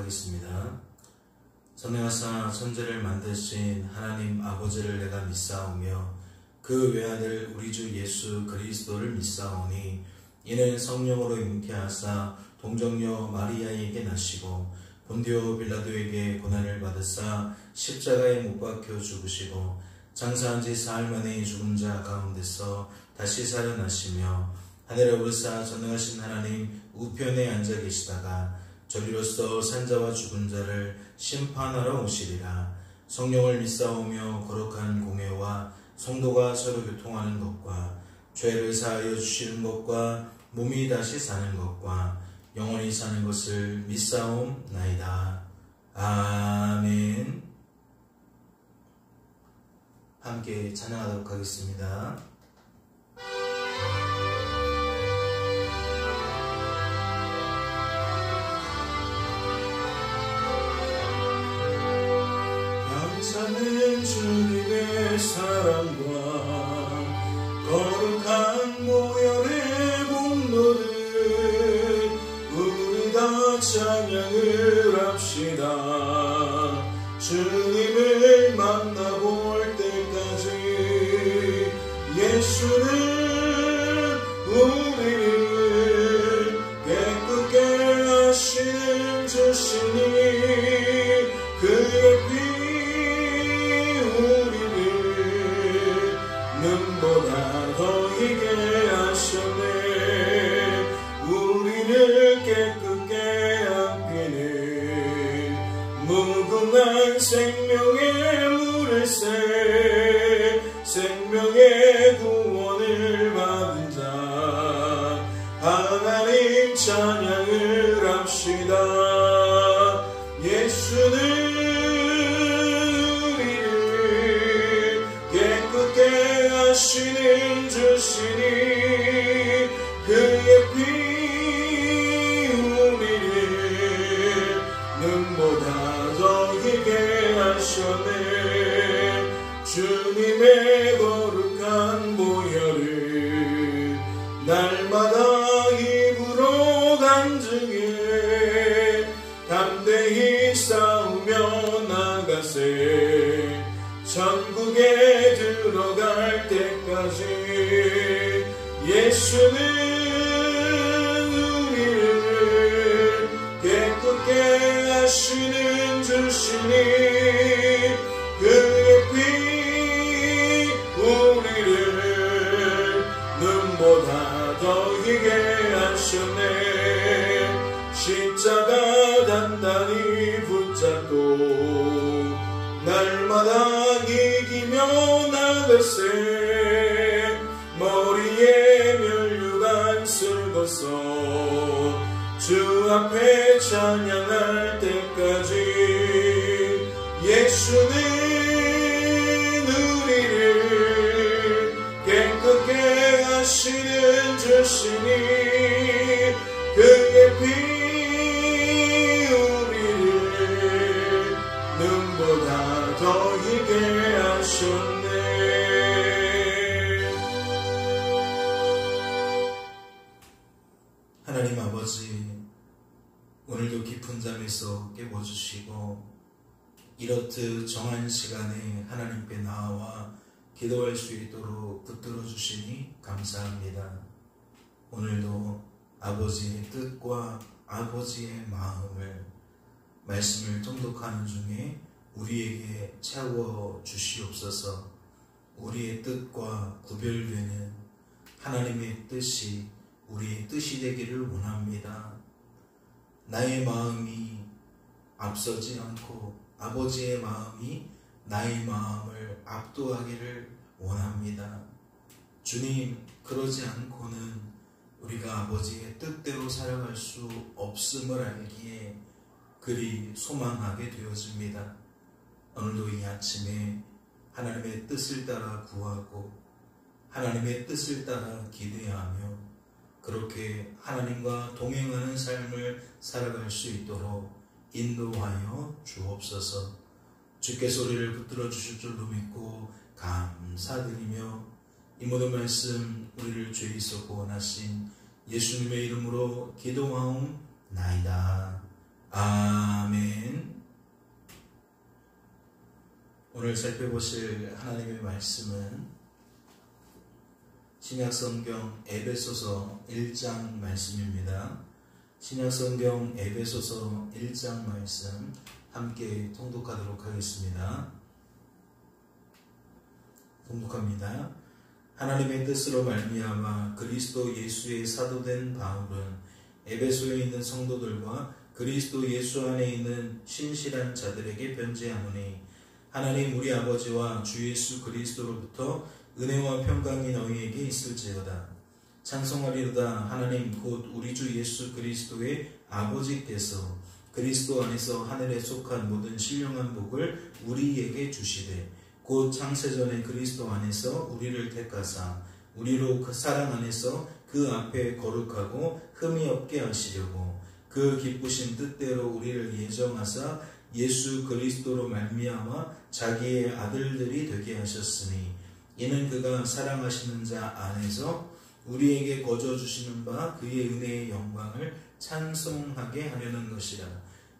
기도하겠습니다. 선행하사 천지를 만드신 하나님 아버지를 내가 믿사오며 그 외아들 우리 주 예수 그리스도를 믿사오니 이는 성령으로 잉태하사 동정녀 마리아에게 나시고 본디오 빌라도에게 고난을 받으사 십자가에 못 박혀 죽으시고 장사한 지 사흘 만에 죽은 자 가운데서 다시 살아나시며 하늘에 오르사 전능하신 하나님 우편에 앉아 계시다가 저리로서 산자와 죽은 자를 심판하러 오시리라. 성령을 믿사오며 거룩한 공회와 성도가 서로 교통하는 것과 죄를 사하여 주시는 것과 몸이 다시 사는 것과 영원히 사는 것을 믿사옵나이다. 아멘. 함께 찬양하도록 하겠습니다. 감사는 주님의 사랑과 거룩한 모열의 공로를 우리 다 찬양을 합시다. 주님을 만나볼 때까지 예수는 우리를 깨끗게 하시는 주시니 그의 피 눈보다 더 희게 하셨네. 우리를 깨끗게 아끼는 무궁한 생명의 물을새 생명의 구원을 받은 자 하나님 찬양을 합시다. 예수는 하시는 주시니 그의 피 우리를 눈보다 더 희게 하셨네. 주님의 거룩한 보혈을 날마다 입으로 간증해 담대히 싸우며 나가세. 천국에 들어갈 때까지 예수는 우리를 깨끗게 하시는 주시니 그의 피 우리를 눈보다 더 희게 하셨네. 십자가 단단히 붙잡고 날마다 이기며 나갈세. 머리에 면류관 쓸고서 주 앞에 찬양할 때까지 예수는 우리를 깨끗게 하시는 주시니 그의 피 눈보다 더 희게 하셨네. 하나님 아버지, 오늘도 깊은 잠에서 깨워주시고 이렇듯 정한 시간에 하나님께 나와 기도할 수 있도록 붙들어 주시니 감사합니다. 오늘도 아버지의 뜻과 아버지의 마음을 말씀을 통독하는 중에 우리에게 채워 주시옵소서. 우리의 뜻과 구별되는 하나님의 뜻이 우리의 뜻이 되기를 원합니다. 나의 마음이 앞서지 않고 아버지의 마음이 나의 마음을 압도하기를 원합니다. 주님, 그러지 않고는 우리가 아버지의 뜻대로 살아갈 수 없음을 알기에 그리 소망하게 되어집니다. 오늘도 이 아침에 하나님의 뜻을 따라 구하고 하나님의 뜻을 따라 기대하며 그렇게 하나님과 동행하는 삶을 살아갈 수 있도록 인도하여 주옵소서. 주께서 우리를 붙들어 주실 줄로 믿고 감사드리며 이 모든 말씀 우리를 죄에서 구원하신 예수님의 이름으로 기도하옵나이다. 아멘. 오늘 살펴보실 하나님의 말씀은 신약성경 에베소서 1장 말씀입니다. 신약성경 에베소서 1장 말씀 함께 통독하도록 하겠습니다. 통독합니다. 하나님의 뜻으로 말미암아 그리스도 예수의 사도된 바울은 에베소에 있는 성도들과 그리스도 예수 안에 있는 신실한 자들에게 편지하노니 하나님 우리 아버지와 주 예수 그리스도로부터 은혜와 평강이 너희에게 있을지어다. 찬송하리로다. 하나님 곧 우리 주 예수 그리스도의 아버지께서 그리스도 안에서 하늘에 속한 모든 신령한 복을 우리에게 주시되 곧 창세전에 그리스도 안에서 우리를 택하사 우리로 그 사랑 안에서 그 앞에 거룩하고 흠이 없게 하시려고 그 기쁘신 뜻대로 우리를 예정하사 예수 그리스도로 말미암아 자기의 아들들이 되게 하셨으니 이는 그가 사랑하시는 자 안에서 우리에게 거저 주시는 바 그의 은혜의 영광을 찬송하게 하려는 것이라.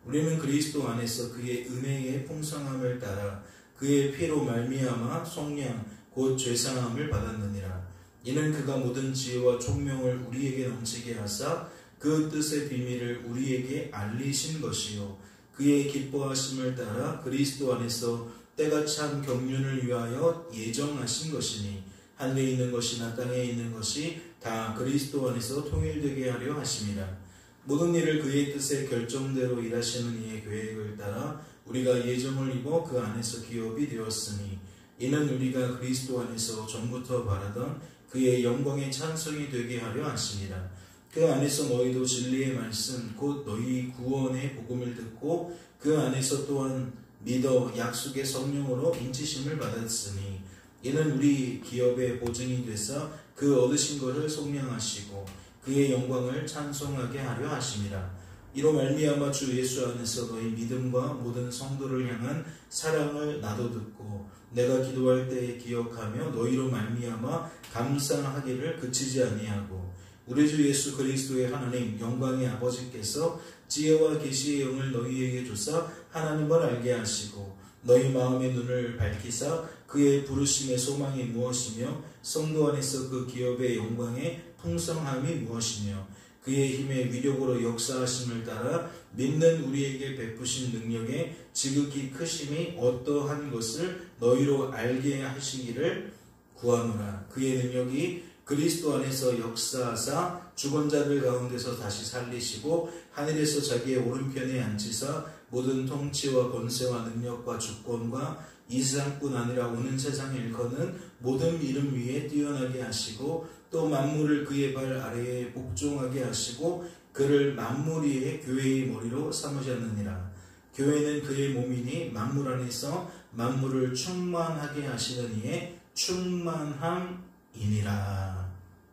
우리는 그리스도 안에서 그의 은혜의 풍성함을 따라 그의 피로 말미암아 속량 곧 죄사함을 받았느니라. 이는 그가 모든 지혜와 총명을 우리에게 넘치게 하사 그 뜻의 비밀을 우리에게 알리신 것이요 그의 기뻐하심을 따라 그리스도 안에서 때가 참 경륜을 위하여 예정하신 것이니 하늘에 있는 것이나 땅에 있는 것이 다 그리스도 안에서 통일되게 하려 하심이라. 모든 일을 그의 뜻의 결정대로 일하시는 이의 계획을 따라 우리가 예정을 입어 그 안에서 기업이 되었으니 이는 우리가 그리스도 안에서 전부터 바라던 그의 영광의 찬송이 되게 하려 하심이라. 그 안에서 너희도 진리의 말씀 곧 너희 구원의 복음을 듣고 그 안에서 또한 믿어 약속의 성령으로 인치심을 받았으니 이는 우리 기업의 보증이 되사 그 얻으신 것을 속량하시고 그의 영광을 찬송하게 하려 하심이라. 이로 말미암아 주 예수 안에서 너희 믿음과 모든 성도를 향한 사랑을 나도 듣고 내가 기도할 때에 기억하며 너희로 말미암아 감사하기를 그치지 아니하고 우리 주 예수 그리스도의 하나님 영광의 아버지께서 지혜와 계시의 영을 너희에게 주사 하나님을 알게 하시고 너희 마음의 눈을 밝히사 그의 부르심의 소망이 무엇이며 성도 안에서 그 기업의 영광의 풍성함이 무엇이며 그의 힘의 위력으로 역사하심을 따라 믿는 우리에게 베푸신 능력의 지극히 크심이 어떠한 것을 너희로 알게 하시기를 구하노라. 그의 능력이 그리스도 안에서 역사하사 죽은 자들 가운데서 다시 살리시고 하늘에서 자기의 오른편에 앉히사 모든 통치와 권세와 능력과 주권과 이 세상뿐 아니라 오는 세상에 일컫는 모든 이름 위에 뛰어나게 하시고 또 만물을 그의 발 아래에 복종하게 하시고 그를 만물 위에 교회의 머리로 삼으셨느니라. 교회는 그의 몸이니 만물 안에서 만물을 충만하게 하시는 이의 충만함이니라.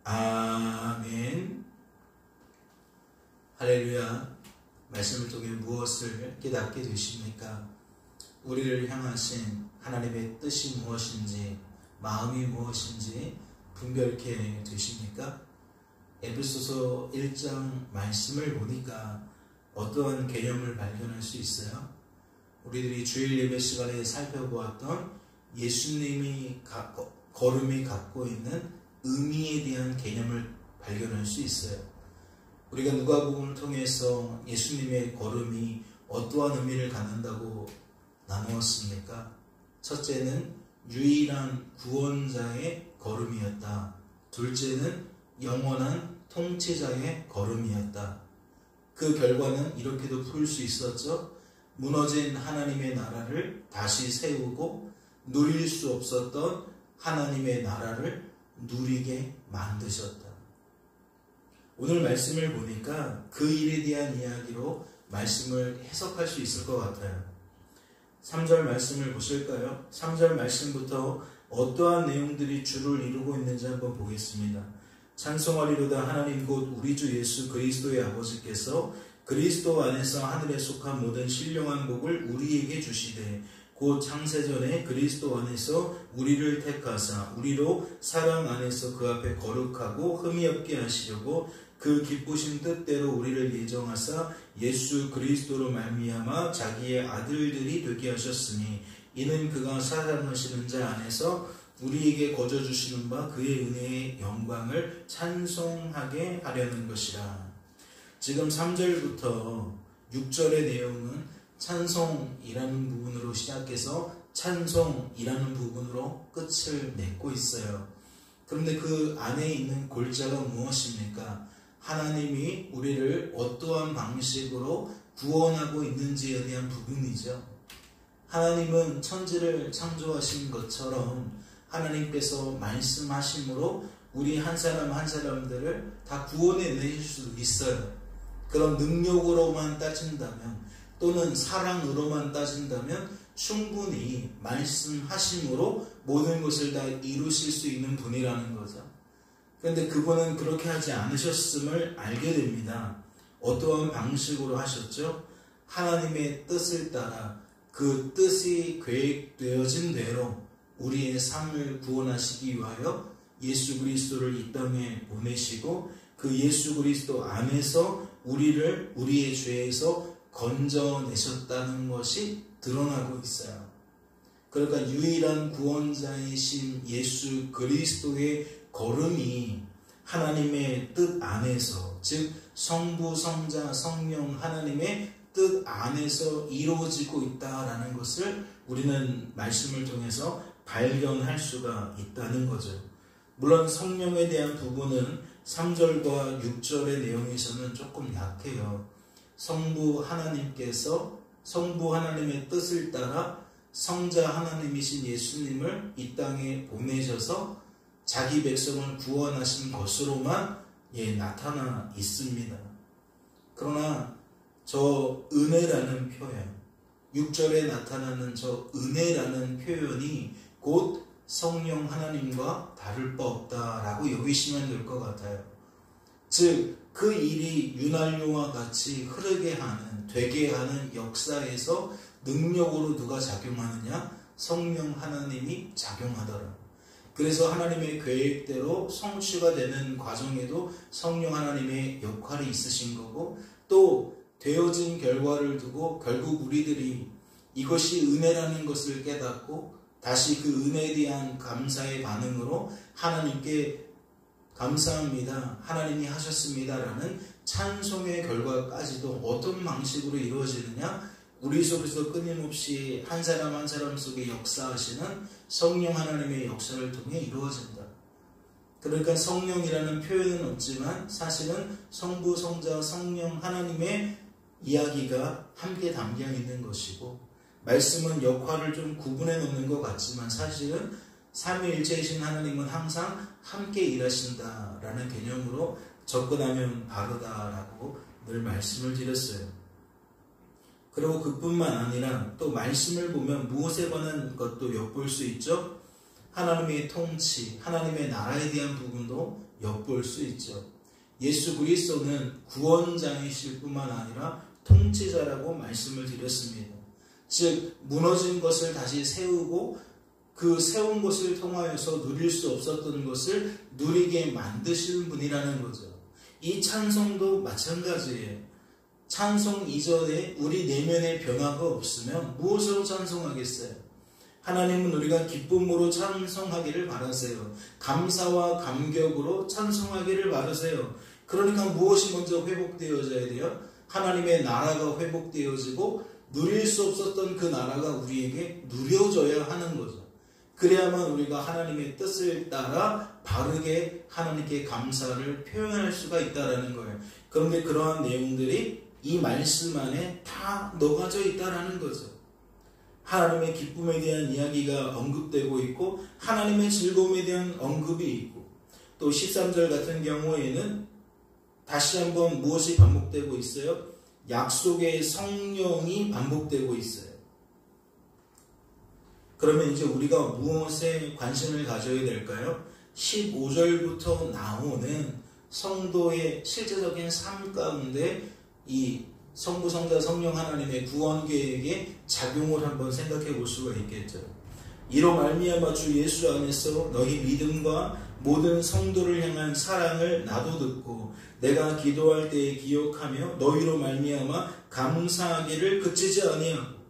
아멘. 할렐루야. 말씀을 통해 무엇을 깨닫게 되십니까? 우리를 향하신 하나님의 뜻이 무엇인지 마음이 무엇인지 분별케 되십니까? 에베소서 1장 말씀을 보니까 어떠한 개념을 발견할 수 있어요? 우리들이 주일 예배 시간에 살펴보았던 예수님이 걸음이 갖고 있는 의미에 대한 개념을 발견할 수 있어요. 우리가 누가복음을 통해서 예수님의 걸음이 어떠한 의미를 갖는다고 나누었습니까? 첫째는 유일한 구원자의 걸음이었다. 둘째는 영원한 통치자의 걸음이었다. 그 결과는 이렇게도 풀 수 있었죠. 무너진 하나님의 나라를 다시 세우고 누릴 수 없었던 하나님의 나라를 누리게 만드셨다. 오늘 말씀을 보니까 그 일에 대한 이야기로 말씀을 해석할 수 있을 것 같아요. 3절 말씀을 보실까요? 3절 말씀부터 어떠한 내용들이 주를 이루고 있는지 한번 보겠습니다. 찬송하리로다. 하나님 곧 우리 주 예수 그리스도의 아버지께서 그리스도 안에서 하늘에 속한 모든 신령한 복을 우리에게 주시되 곧 창세전에 그리스도 안에서 우리를 택하사 우리로 사랑 안에서 그 앞에 거룩하고 흠이 없게 하시려고 그 기쁘신 뜻대로 우리를 예정하사 예수 그리스도로 말미암아 자기의 아들들이 되게 하셨으니 이는 그가 사랑하시는 자 안에서 우리에게 거저 주시는 바 그의 은혜의 영광을 찬송하게 하려는 것이라. 지금 3절부터 6절의 내용은 찬송이라는 부분으로 시작해서 찬송이라는 부분으로 끝을 맺고 있어요. 그런데 그 안에 있는 골자가 무엇입니까? 하나님이 우리를 어떠한 방식으로 구원하고 있는지에 대한 부분이죠. 하나님은 천지를 창조하신 것처럼 하나님께서 말씀하심으로 우리 한 사람 한 사람들을 다 구원해 내실 수 있어요. 그런 능력으로만 따진다면 또는 사랑으로만 따진다면 충분히 말씀하심으로 모든 것을 다 이루실 수 있는 분이라는 거죠. 그런데 그분은 그렇게 하지 않으셨음을 알게 됩니다. 어떠한 방식으로 하셨죠? 하나님의 뜻을 따라 그 뜻이 계획되어진 대로 우리의 삶을 구원하시기 위하여 예수 그리스도를 이 땅에 보내시고 그 예수 그리스도 안에서 우리를 우리의 죄에서 건져내셨다는 것이 드러나고 있어요. 그러니까 유일한 구원자이신 예수 그리스도의 걸음이 하나님의 뜻 안에서, 즉 성부, 성자, 성령 하나님의 뜻 안에서 이루어지고 있다라는 것을 우리는 말씀을 통해서 발견할 수가 있다는 거죠. 물론 성령에 대한 부분은 3절과 6절의 내용에서는 조금 약해요. 성부 하나님의 뜻을 따라 성자 하나님이신 예수님을 이 땅에 보내셔서 자기 백성을 구원하신 것으로만 나타나 있습니다. 그러나 저 은혜라는 표현, 6절에 나타나는 저 은혜라는 표현이 곧 성령 하나님과 다를 바 없다라고 여기시면 될 것 같아요. 즉 그 일이 윤활유와 같이 흐르게 하는, 되게 하는 역사에서 능력으로 누가 작용하느냐? 성령 하나님이 작용하더라. 그래서 하나님의 계획대로 성취가 되는 과정에도 성령 하나님의 역할이 있으신 거고, 또 되어진 결과를 두고 결국 우리들이 이것이 은혜라는 것을 깨닫고 다시 그 은혜에 대한 감사의 반응으로 하나님께 감사합니다, 하나님이 하셨습니다 라는 찬송의 결과까지도 어떤 방식으로 이루어지느냐? 우리 속에서 끊임없이 한 사람 한 사람 속에 역사하시는 성령 하나님의 역사를 통해 이루어진다. 그러니까 성령이라는 표현은 없지만 사실은 성부, 성자, 성령 하나님의 이야기가 함께 담겨 있는 것이고, 말씀은 역할을 좀 구분해 놓는 것 같지만 사실은 삼위일체이신 하나님은 항상 함께 일하신다라는 개념으로 접근하면 바르다라고 늘 말씀을 드렸어요. 그리고 그뿐만 아니라 또 말씀을 보면 무엇에 관한 것도 엿볼 수 있죠. 하나님의 통치, 하나님의 나라에 대한 부분도 엿볼 수 있죠. 예수 그리스도는 구원자이실 뿐만 아니라 통치자라고 말씀을 드렸습니다. 즉 무너진 것을 다시 세우고 그 세운 것을 통하여서 누릴 수 없었던 것을 누리게 만드시는 분이라는 거죠. 이 찬송도 마찬가지예요. 찬송 이전에 우리 내면의 변화가 없으면 무엇으로 찬송하겠어요? 하나님은 우리가 기쁨으로 찬송하기를 바라세요. 감사와 감격으로 찬송하기를 바라세요. 그러니까 무엇이 먼저 회복되어져야 돼요? 하나님의 나라가 회복되어지고 누릴 수 없었던 그 나라가 우리에게 누려져야 하는 거죠. 그래야만 우리가 하나님의 뜻을 따라 바르게 하나님께 감사를 표현할 수가 있다는 거예요. 그런데 그러한 내용들이 이 말씀 안에 다 녹아져 있다는 거죠. 하나님의 기쁨에 대한 이야기가 언급되고 있고 하나님의 즐거움에 대한 언급이 있고, 또 13절 같은 경우에는 다시 한번 무엇이 반복되고 있어요? 약속의 성령이 반복되고 있어요. 그러면 이제 우리가 무엇에 관심을 가져야 될까요? 15절부터 나오는 성도의 실제적인 삶 가운데 이 성부, 성자, 성령 하나님의 구원 계획의 작용을 한번 생각해 볼 수가 있겠죠. 이로 말미암아 주 예수 안에서 너희 믿음과 모든 성도를 향한 사랑을 나도 듣고 내가 기도할 때에 기억하며 너희로 말미암아 감사하기를 그치지 아니하고,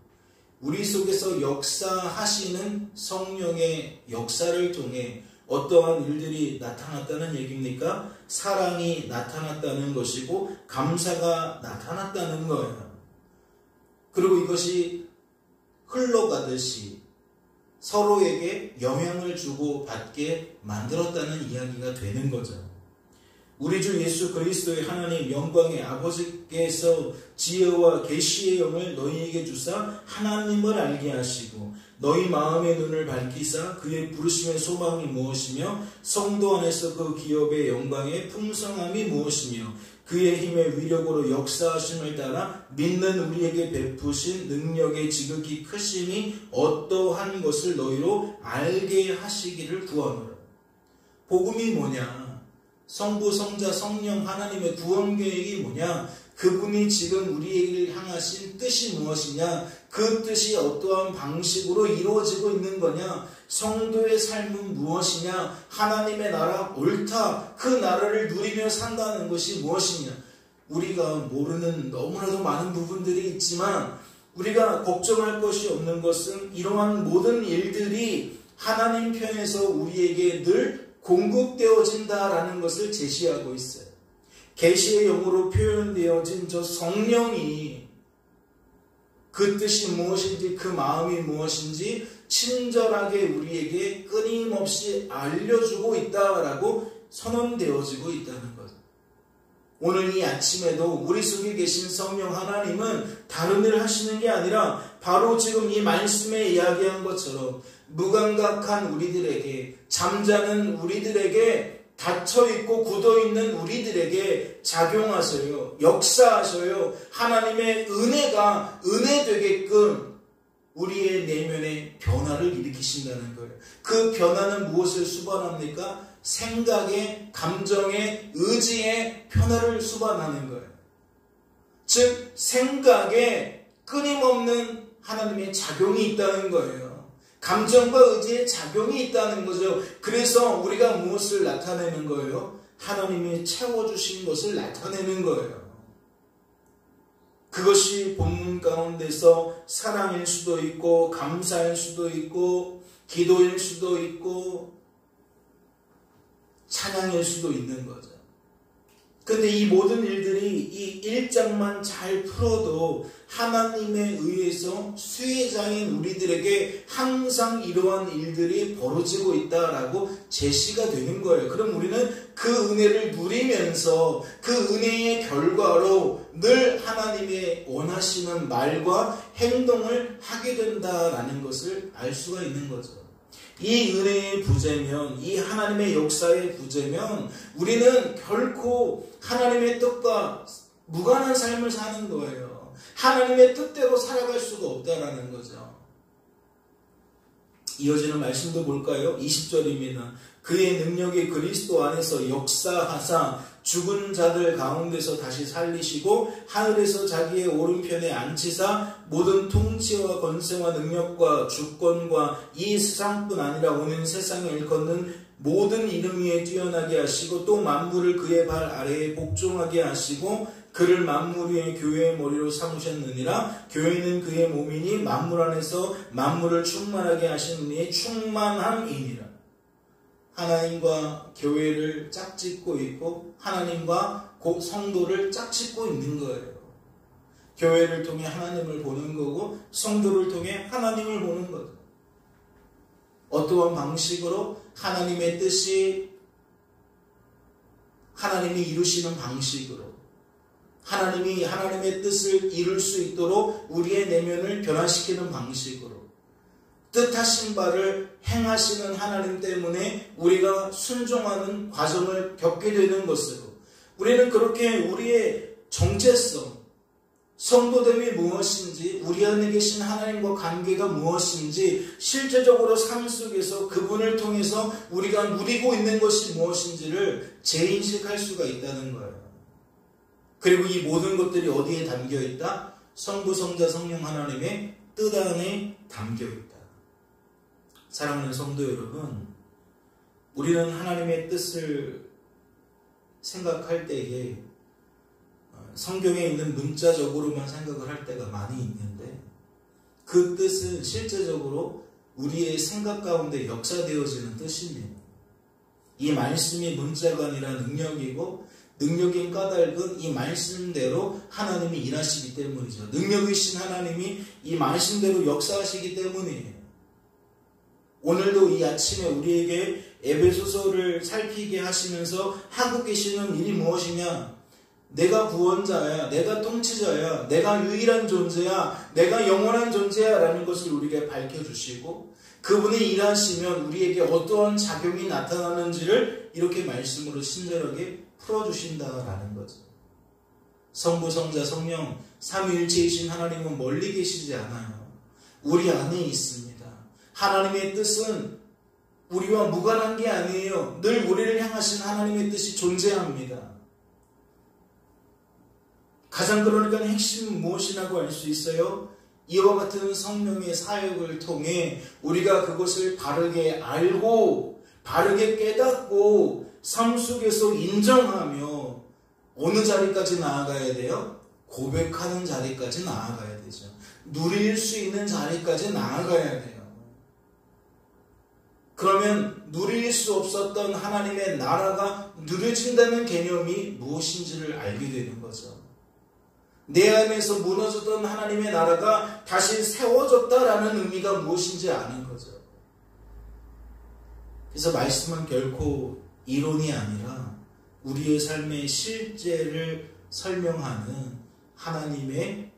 우리 속에서 역사하시는 성령의 역사를 통해 어떠한 일들이 나타났다는 얘기입니까? 사랑이 나타났다는 것이고 감사가 나타났다는 거예요. 그리고 이것이 흘러가듯이 서로에게 영향을 주고 받게 만들었다는 이야기가 되는 거죠. 우리 주 예수 그리스도의 하나님 영광의 아버지께서 지혜와 계시의 영을 너희에게 주사 하나님을 알게 하시고 너희 마음의 눈을 밝히사 그의 부르심의 소망이 무엇이며 성도 안에서 그 기업의 영광의 풍성함이 무엇이며 그의 힘의 위력으로 역사하심을 따라 믿는 우리에게 베푸신 능력의 지극히 크심이 어떠한 것을 너희로 알게 하시기를 구하노라. 복음이 뭐냐? 성부, 성자, 성령 하나님의 구원 계획이 뭐냐? 그분이 지금 우리에게 향하신 뜻이 무엇이냐? 그 뜻이 어떠한 방식으로 이루어지고 있는 거냐? 성도의 삶은 무엇이냐? 하나님의 나라 옳다. 그 나라를 누리며 산다는 것이 무엇이냐? 우리가 모르는 너무나도 많은 부분들이 있지만 우리가 걱정할 것이 없는 것은 이러한 모든 일들이 하나님 편에서 우리에게 늘 공급되어진다라는 것을 제시하고 있어요. 계시의 영으로 표현되어진 저 성령이 그 뜻이 무엇인지 그 마음이 무엇인지 친절하게 우리에게 끊임없이 알려주고 있다라고 선언되어지고 있다는 것. 오늘 이 아침에도 우리 속에 계신 성령 하나님은 다른 일을 하시는 게 아니라 바로 지금 이 말씀에 이야기한 것처럼 무감각한 우리들에게, 잠자는 우리들에게, 닫혀있고 굳어있는 우리들에게 작용하셔요. 역사하셔요. 하나님의 은혜가 은혜 되게끔 우리의 내면에 변화를 일으키신다는 거예요. 그 변화는 무엇을 수반합니까? 생각의, 감정의, 의지의 변화를 수반하는 거예요. 즉 생각에 끊임없는 하나님의 작용이 있다는 거예요. 감정과 의지의 작용이 있다는 거죠. 그래서 우리가 무엇을 나타내는 거예요? 하나님이 채워주신 것을 나타내는 거예요. 그것이 본문 가운데서 사랑일 수도 있고 감사일 수도 있고 기도일 수도 있고 찬양일 수도 있는 거죠. 근데 이 모든 일들이 이 1장만 잘 풀어도 하나님에 의해서 수혜자인 우리들에게 항상 이러한 일들이 벌어지고 있다라고 제시가 되는 거예요. 그럼 우리는 그 은혜를 누리면서 그 은혜의 결과로 늘 하나님의 원하시는 말과 행동을 하게 된다라는 것을 알 수가 있는 거죠. 이 은혜의 부재면, 이 하나님의 역사의 부재면 우리는 결코 하나님의 뜻과 무관한 삶을 사는 거예요. 하나님의 뜻대로 살아갈 수가 없다라는 거죠. 이어지는 말씀도 볼까요? 20절입니다. 그의 능력이 그리스도 안에서 역사하사 죽은 자들 가운데서 다시 살리시고 하늘에서 자기의 오른편에 앉히사 모든 통치와 권세와 능력과 주권과 이 세상뿐 아니라 오는 세상에 일컫는 모든 이름 위에 뛰어나게 하시고 또 만물을 그의 발 아래에 복종하게 하시고 그를 만물 위의 교회의 머리로 삼으셨느니라. 교회는 그의 몸이니 만물 안에서 만물을 충만하게 하신 이의 충만함이니라. 하나님과 교회를 짝짓고 있고 하나님과 성도를 짝짓고 있는 거예요. 교회를 통해 하나님을 보는 거고 성도를 통해 하나님을 보는 거죠. 어떠한 방식으로? 하나님의 뜻이 하나님이 이루시는 방식으로 하나님이 하나님의 뜻을 이룰 수 있도록 우리의 내면을 변화시키는 방식으로 뜻하신 바를 행하시는 하나님 때문에 우리가 순종하는 과정을 겪게 되는 것으로 우리는 그렇게 우리의 정체성, 성도됨이 무엇인지, 우리 안에 계신 하나님과 관계가 무엇인지, 실제적으로 삶 속에서 그분을 통해서 우리가 누리고 있는 것이 무엇인지를 재인식할 수가 있다는 거예요. 그리고 이 모든 것들이 어디에 담겨있다? 성부, 성자, 성령 하나님의 뜻 안에 담겨있다. 사랑하는 성도 여러분, 우리는 하나님의 뜻을 생각할 때에 성경에 있는 문자적으로만 생각을 할 때가 많이 있는데 그 뜻은 실제적으로 우리의 생각 가운데 역사되어지는 뜻입니다. 이 말씀이 문자가 아니라 능력이고 능력인 까닭은 이 말씀대로 하나님이 일하시기 때문이죠. 능력이신 하나님이 이 말씀대로 역사하시기 때문이에요. 오늘도 이 아침에 우리에게 에베소서를 살피게 하시면서 하고 계시는 일이 무엇이냐? 내가 구원자야, 내가 통치자야, 내가 유일한 존재야, 내가 영원한 존재야 라는 것을 우리에게 밝혀주시고 그분이 일하시면 우리에게 어떠한 작용이 나타나는지를 이렇게 말씀으로 친절하게 풀어주신다라는 거죠. 성부, 성자, 성령 삼위일체이신 하나님은 멀리 계시지 않아요. 우리 안에 있습니다. 하나님의 뜻은 우리와 무관한 게 아니에요. 늘 우리를 향하신 하나님의 뜻이 존재합니다. 가장 그러니까 핵심은 무엇이라고 알 수 있어요? 이와 같은 성령의 사역을 통해 우리가 그것을 바르게 알고 바르게 깨닫고 삶 속에서 인정하며 어느 자리까지 나아가야 돼요? 고백하는 자리까지 나아가야 되죠. 누릴 수 있는 자리까지 나아가야 돼요. 그러면 누릴 수 없었던 하나님의 나라가 누려진다는 개념이 무엇인지를 알게 되는 거죠. 내 안에서 무너졌던 하나님의 나라가 다시 세워졌다라는 의미가 무엇인지 아는 거죠. 그래서 말씀은 결코 이론이 아니라 우리의 삶의 실제를 설명하는 하나님의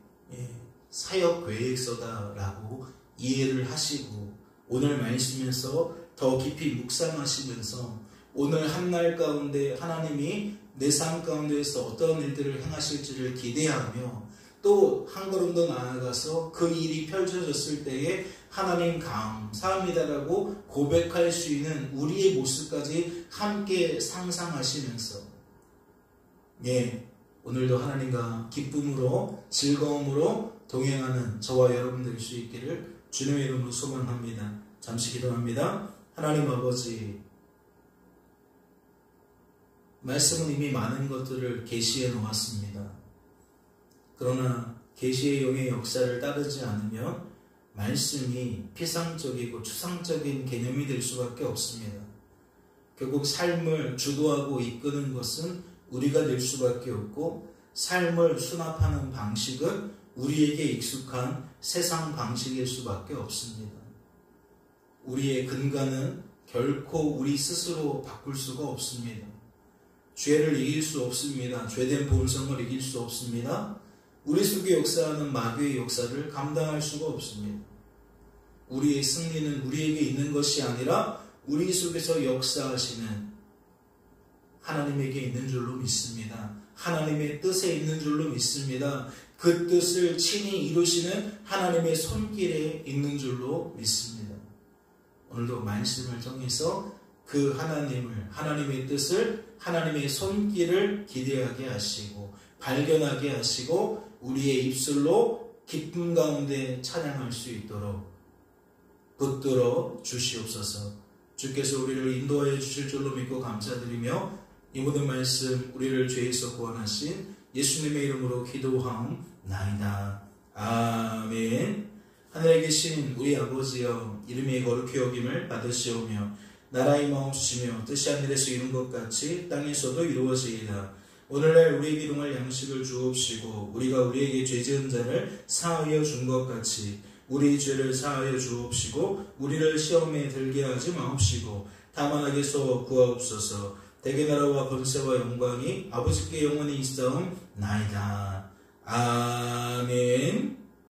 사역 계획서다라고 이해를 하시고 오늘 말씀에서 더 깊이 묵상하시면서 오늘 한날 가운데 하나님이 내 삶 가운데에서 어떤 일들을 행하실지를 기대하며 또 한 걸음 더 나아가서 그 일이 펼쳐졌을 때에 하나님 감사합니다라고 고백할 수 있는 우리의 모습까지 함께 상상하시면서 오늘도 하나님과 기쁨으로 즐거움으로 동행하는 저와 여러분들이 될 수 있기를 주님의 이름으로 소망합니다. 잠시 기도합니다. 하나님 아버지, 말씀은 이미 많은 것들을 계시해 놓았습니다. 그러나 계시의 영의 역사를 따르지 않으면 말씀이 피상적이고 추상적인 개념이 될 수밖에 없습니다. 결국 삶을 주도하고 이끄는 것은 우리가 될 수밖에 없고 삶을 수납하는 방식은 우리에게 익숙한 세상 방식일 수밖에 없습니다. 우리의 근간은 결코 우리 스스로 바꿀 수가 없습니다. 죄를 이길 수 없습니다. 죄된 본성을 이길 수 없습니다. 우리 속에 역사하는 마귀의 역사를 감당할 수가 없습니다. 우리의 승리는 우리에게 있는 것이 아니라 우리 속에서 역사하시는 하나님에게 있는 줄로 믿습니다. 하나님의 뜻에 있는 줄로 믿습니다. 그 뜻을 친히 이루시는 하나님의 손길에 있는 줄로 믿습니다. 오늘도 말씀을 통해서 그 하나님을, 하나님의 뜻을, 하나님의 손길을 기대하게 하시고 발견하게 하시고 우리의 입술로 기쁨 가운데 찬양할 수 있도록 붙들어 주시옵소서. 주께서 우리를 인도하여 주실 줄로 믿고 감사드리며 이 모든 말씀 우리를 죄에서 구원하신 예수님의 이름으로 기도하옵나이다. 아멘. 하늘에 계신 우리 아버지여, 이름이 거룩히 여김을 받으시오며 나라의 마음 주시며 뜻이 하늘에서 이룬 것 같이 땅에서도 이루어지이다. 오늘날 우리에게 일용할 양식을 주옵시고 우리가 우리에게 죄 지은 자를 사하여 준 것 같이 우리 죄를 사하여 주옵시고 우리를 시험에 들게 하지 마옵시고 다만 악에서 구하옵소서. 대개 나라와 권세와 영광이 아버지께 영원히 있사옵나이다. 아멘.